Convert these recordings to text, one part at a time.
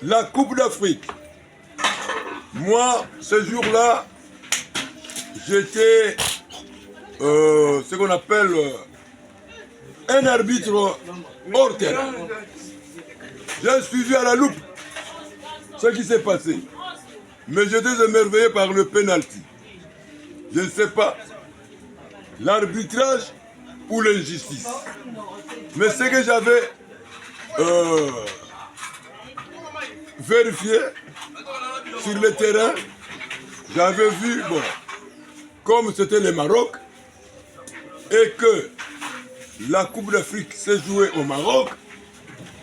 la Coupe d'Afrique. Moi, ce jour-là, j'étais ce qu'on appelle un arbitre hors terrain. J'ai suivi à la loupe ce qui s'est passé. Mais j'étais émerveillé par le penalty. Je ne sais pas, l'arbitrage ou l'injustice. Mais ce que j'avais vérifié sur le terrain, j'avais vu, bon, comme c'était le Maroc, et que la Coupe d'Afrique s'est jouée au Maroc,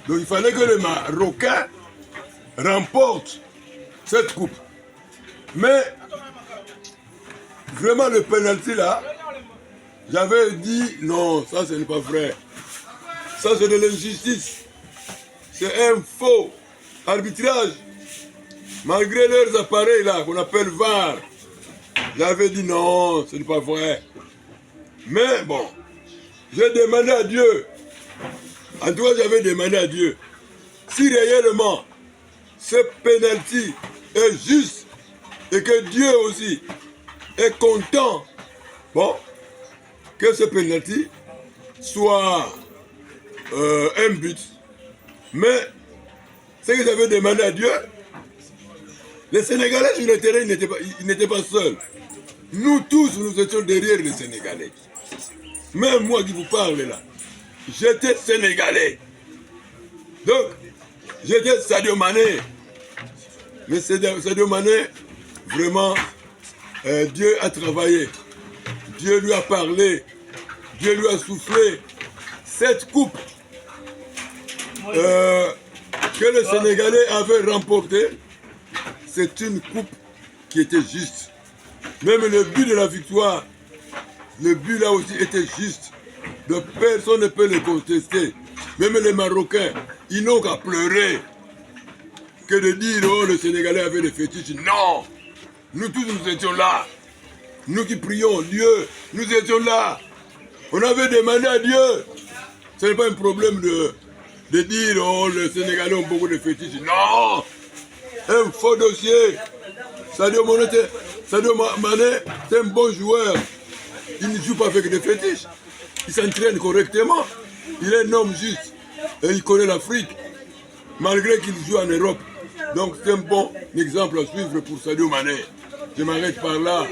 donc il fallait que les Marocains remportent cette coupe. Mais vraiment le penalty là, j'avais dit non, ça ce n'est pas vrai. Ça c'est de l'injustice. C'est un faux arbitrage. Malgré leurs appareils là, qu'on appelle VAR, j'avais dit non, ce n'est pas vrai. Mais bon, j'ai demandé à Dieu. En tout cas, j'avais demandé à Dieu si réellement ce penalty est juste et que Dieu aussi est content, bon, que ce penalty soit un but. Mais ce que j'avais demandé à Dieu, les Sénégalais sur le terrain, ils n'étaient pas seuls. Nous tous, nous étions derrière les Sénégalais. Même moi qui vous parle là, j'étais Sénégalais. Donc, j'étais Sadio Mané. Mais Sadio Mané, vraiment, Dieu a travaillé. Dieu lui a parlé. Dieu lui a soufflé. Cette coupe que les Sénégalais avaient remportée, c'est une coupe qui était juste. Même le but de la victoire, le but là aussi était juste. Donc personne ne peut le contester. Même les Marocains, ils n'ont qu'à pleurer que de dire oh le Sénégalais avait des fétiches. Non, nous tous nous étions là. Nous qui prions Dieu, nous étions là. On avait demandé à Dieu. Ce n'est pas un problème de dire oh les Sénégalais ont beaucoup de fétiches. Non, un faux dossier. Sadio Mané, c'est un bon joueur. Il ne joue pas avec des fétiches. Il s'entraîne correctement. Il est un homme juste. Et il connaît l'Afrique. Malgré qu'il joue en Europe. Donc c'est un bon exemple à suivre pour Sadio Mané. Je m'arrête par là.